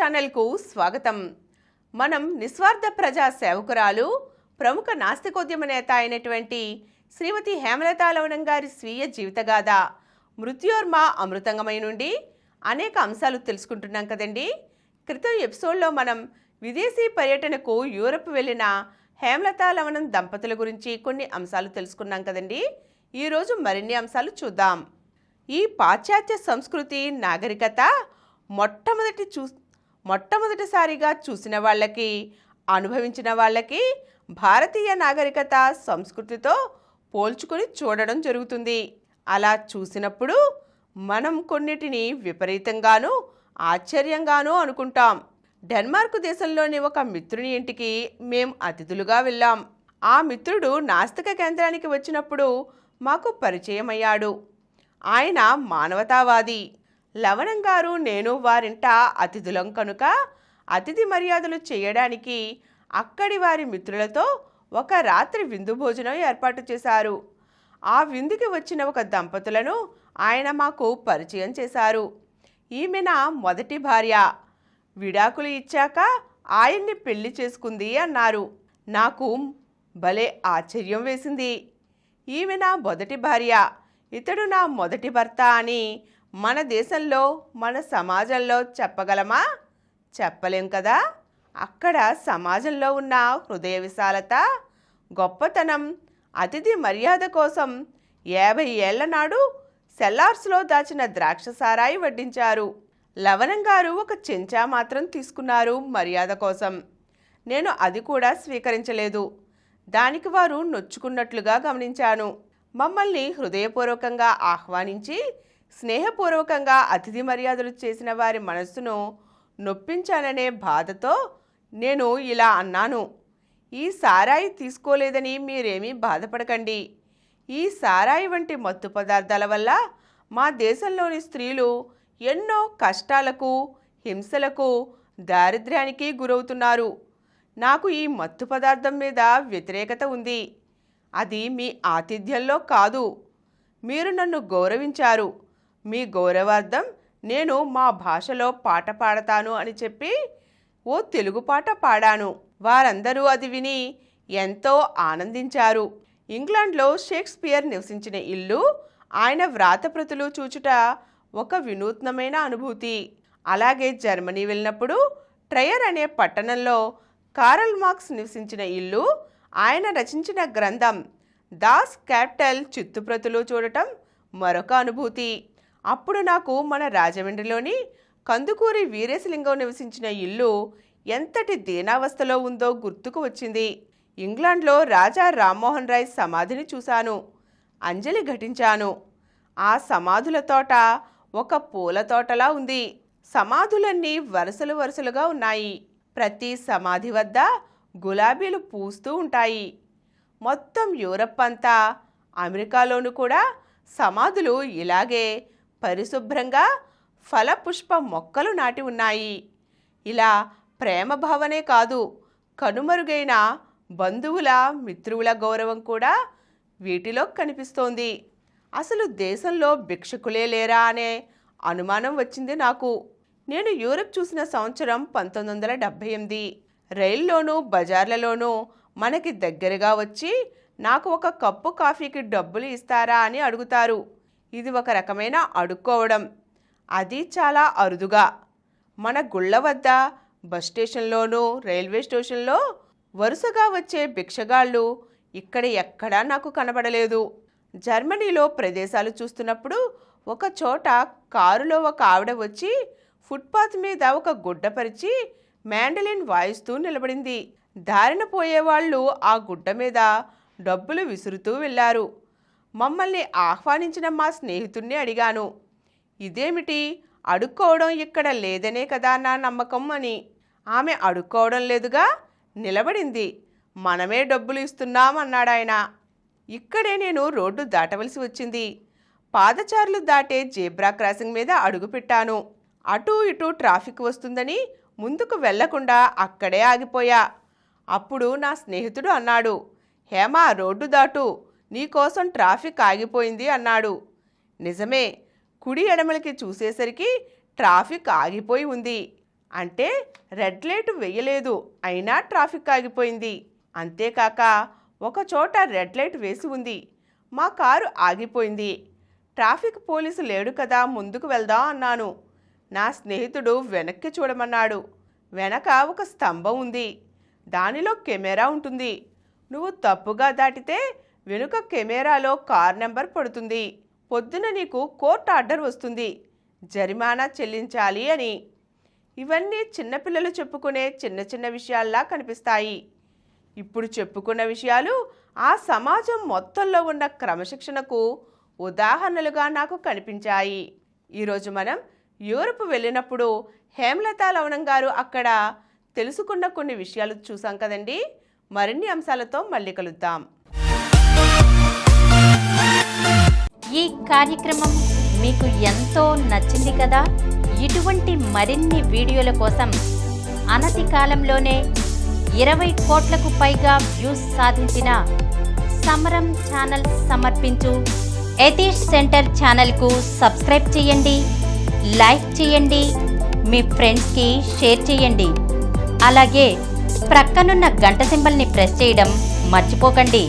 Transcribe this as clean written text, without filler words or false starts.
ఛానల్కు స్వాగతం. మనం నిస్వార్థ ప్రజా సేవకురాలు ప్రముఖ నాస్తికోద్యమ నేత అయినటువంటి శ్రీమతి హేమలత లవణం గారి స్వీయ జీవితగాథ మృత్యోర్మ అమృతంగమై నుండి అనేక అంశాలు తెలుసుకుంటున్నాం కదండి. క్రితం ఎపిసోడ్లో మనం విదేశీ పర్యటనకు యూరప్ వెళ్ళిన హేమలత లవణం దంపతుల గురించి కొన్ని అంశాలు తెలుసుకున్నాం కదండి. ఈరోజు మరిన్ని అంశాలు చూద్దాం. ఈ పాశ్చాత్య సంస్కృతి నాగరికత మొట్టమొదటిసారిగా చూసిన వాళ్ళకి, అనుభవించిన వాళ్ళకి భారతీయ నాగరికత సంస్కృతితో పోల్చుకొని చూడడం జరుగుతుంది. అలా చూసినప్పుడు మనం కొన్నిటిని విపరీతంగానూ ఆశ్చర్యంగానూ అనుకుంటాం. డెన్మార్క్ దేశంలోని ఒక మిత్రుని ఇంటికి మేం అతిథులుగా వెళ్ళాం. ఆ మిత్రుడు నాస్తిక కేంద్రానికి వచ్చినప్పుడు మాకు పరిచయమయ్యాడు. ఆయన మానవతావాది. లవణం గారు నేను వారింట అతిథులం కనుక అతిథి మర్యాదలు చేయడానికి అక్కడి వారి మిత్రులతో ఒక రాత్రి విందు భోజనం ఏర్పాటు చేశారు. ఆ విందుకి వచ్చిన ఒక దంపతులను ఆయన మాకు పరిచయం చేశారు. ఈమె నా మొదటి భార్య. విడాకులు ఇచ్చాక ఆయన్ని పెళ్లి చేసుకుంది అన్నారు. నాకు భలే ఆశ్చర్యం వేసింది. ఈమె నా మొదటి భార్య, ఇతడు నా మొదటి భర్త అని మన దేశంలో, మన సమాజంలో చెప్పగలమా? చెప్పలేం కదా. అక్కడ సమాజంలో ఉన్న హృదయ విశాలత, గొప్పతనం, అతిథి మర్యాద కోసం 50 ఏళ్ల నాడు సెల్లార్స్లో దాచిన ద్రాక్ష సారాయి వడ్డించారు. లవణం గారు ఒక చెంచా మాత్రం తీసుకున్నారు మర్యాద కోసం. నేను అది కూడా స్వీకరించలేదు. దానికి వారు నొచ్చుకున్నట్లుగా గమనించాను. మమ్మల్ని హృదయపూర్వకంగా ఆహ్వానించి స్నేహపూర్వకంగా అతిథి మర్యాదలు చేసిన వారి మనస్సును నొప్పించాననే బాధతో నేను ఇలా అన్నాను. ఈ సారాయి తీసుకోలేదని మీరేమీ బాధపడకండి. ఈ సారాయి వంటి మత్తు పదార్థాల వల్ల మా దేశంలోని స్త్రీలు ఎన్నో కష్టాలకు, హింసలకు, దారిద్ర్యానికి గురవుతున్నారు. నాకు ఈ మత్తు పదార్థం మీద వ్యతిరేకత ఉంది. అది మీ ఆతిథ్యంలో కాదు. మీరు నన్ను గౌరవించారు. మీ గౌరవార్థం నేను మా భాషలో పాట పాడతాను అని చెప్పి ఓ తెలుగు పాట పాడాను. వారందరూ అది విని ఎంతో ఆనందించారు. ఇంగ్లాండ్లో షేక్స్పియర్ నివసించిన ఇల్లు, ఆయన వ్రాతప్రతులు చూచుట ఒక వినూత్నమైన అనుభూతి. అలాగే జర్మనీ వెళ్ళినప్పుడు ట్రయర్ అనే పట్టణంలో కార్ల్ మార్క్స్ నివసించిన ఇల్లు, ఆయన రచించిన గ్రంథం దాస్ క్యాపిటల్ చిత్తుప్రతులు చూడటం మరొక అనుభూతి. అప్పుడు నాకు మన రాజమండ్రిలోని కందుకూరి వీరేశలింగం నివసించిన ఇల్లు ఎంతటి దీనావస్థలో ఉందో గుర్తుకు వచ్చింది. ఇంగ్లాండ్లో రాజా రామ్మోహన్ రాయ్ సమాధిని చూశాను, అంజలి ఘటించాను. ఆ సమాధుల తోట ఒక పూల తోటలా ఉంది. సమాధులన్నీ వరుసలు వరుసలుగా ఉన్నాయి. ప్రతి సమాధి వద్ద గులాబీలు పూస్తూ ఉంటాయి. మొత్తం యూరప్ అంతా, అమెరికాలోనూ కూడా సమాధులు ఇలాగే పరిశుభ్రంగా ఫలపుష్ప మొక్కలు నాటి ఉన్నాయి. ఇలా ప్రేమ భావనే కాదు, కనుమరుగైన బంధువుల, మిత్రువుల గౌరవం కూడా వీటిలో కనిపిస్తోంది. అసలు దేశంలో భిక్షకులే లేరా అనే అనుమానం వచ్చింది నాకు. నేను యూరప్ చూసిన సంవత్సరం 1978. రైల్లోనూ బజార్లలోనూ మనకి దగ్గరగా వచ్చి నాకు ఒక కప్పు కాఫీకి డబ్బులు ఇస్తారా అని అడుగుతారు. ఇది ఒక రకమైన అడుక్కోవడం. అది చాలా అరుదుగా. మన గుళ్ళ వద్ద, బస్ స్టేషన్లోనూ, రైల్వే స్టేషన్లో వరుసగా వచ్చే భిక్షగాళ్ళు ఇక్కడ ఎక్కడా నాకు కనబడలేదు. జర్మనీలో ప్రదేశాలు చూస్తున్నప్పుడు ఒక చోట కారులో ఒక ఆవిడ వచ్చి ఫుట్పాత్ మీద ఒక గుడ్డ పరిచి మ్యాండలిన్ వాయిస్తూ నిలబడింది. దారిన పోయేవాళ్ళు ఆ గుడ్డ మీద డబ్బులు విసురుతూ వెళ్ళారు. మమ్మల్ని ఆహ్వానించిన మా స్నేహితుణ్ణి అడిగాను, ఇదేమిటి, అడుక్కోవడం ఇక్కడ లేదనే కదా నా నమ్మకం అని. ఆమె అడుక్కోవడం లేదుగా, నిలబడింది, మనమే డబ్బులు ఇస్తున్నాం అన్నాడాయన. ఇక్కడే నేను రోడ్డు దాటవలసి వచ్చింది. పాదచారులు దాటే జేబ్రా క్రాసింగ్ మీద అడుగుపెట్టాను. అటూ ఇటూ ట్రాఫిక్ వస్తుందని ముందుకు వెళ్లకుండా అక్కడే ఆగిపోయా. అప్పుడు నా స్నేహితుడు అన్నాడు, హేమా రోడ్డు దాటు, నీకోసం ట్రాఫిక్ ఆగిపోయింది అన్నాడు. నిజమే, కుడి ఎడమలకి చూసేసరికి ట్రాఫిక్ ఆగిపోయి ఉంది. అంటే రెడ్ లైట్ వేయలేదు, అయినా ట్రాఫిక్ ఆగిపోయింది. అంతేకాక ఒక చోట రెడ్ లైట్ వేసి ఉంది, మా కారు ఆగిపోయింది. ట్రాఫిక్ పోలీసు లేడు కదా, ముందుకు వెళ్దాం అన్నాను. నా స్నేహితుడు వెనక్కి చూడమన్నాడు. వెనక ఒక స్తంభం ఉంది, దానిలో కెమెరా ఉంటుంది. నువ్వు తప్పుగా దాటితే వెనుక కెమెరాలో కార్ నెంబర్ పడుతుంది. పొద్దున నీకు కోర్టు ఆర్డర్ వస్తుంది, జరిమానా చెల్లించాలి అని. ఇవన్నీ చిన్నపిల్లలు చెప్పుకునే చిన్న చిన్న విషయాల్లా కనిపిస్తాయి. ఇప్పుడు చెప్పుకున్న విషయాలు ఆ సమాజం మొత్తంలో ఉన్న క్రమశిక్షణకు ఉదాహరణలుగా నాకు కనిపించాయి. ఈరోజు మనం యూరప్ వెళ్ళినప్పుడు హేమలత లవణం గారు అక్కడ తెలుసుకున్న కొన్ని విషయాలు చూసాం కదండి. మరిన్ని అంశాలతో మళ్ళీ కలుద్దాం. ఈ కార్యక్రమం మీకు ఎంతో నచ్చింది కదా. ఇటువంటి మరిన్ని వీడియోల కోసం అనతి కాలంలోనే 20 కోట్లకు పైగా వ్యూస్ సాధించిన సమరం ఛానల్ సమర్పించు యతీష్ సెంటర్ ఛానల్కు సబ్స్క్రైబ్ చేయండి, లైక్ చేయండి, మీ ఫ్రెండ్స్కి షేర్ చేయండి. అలాగే ప్రక్కనున్న గంట సింబల్ని ప్రెస్ చేయడం మర్చిపోకండి.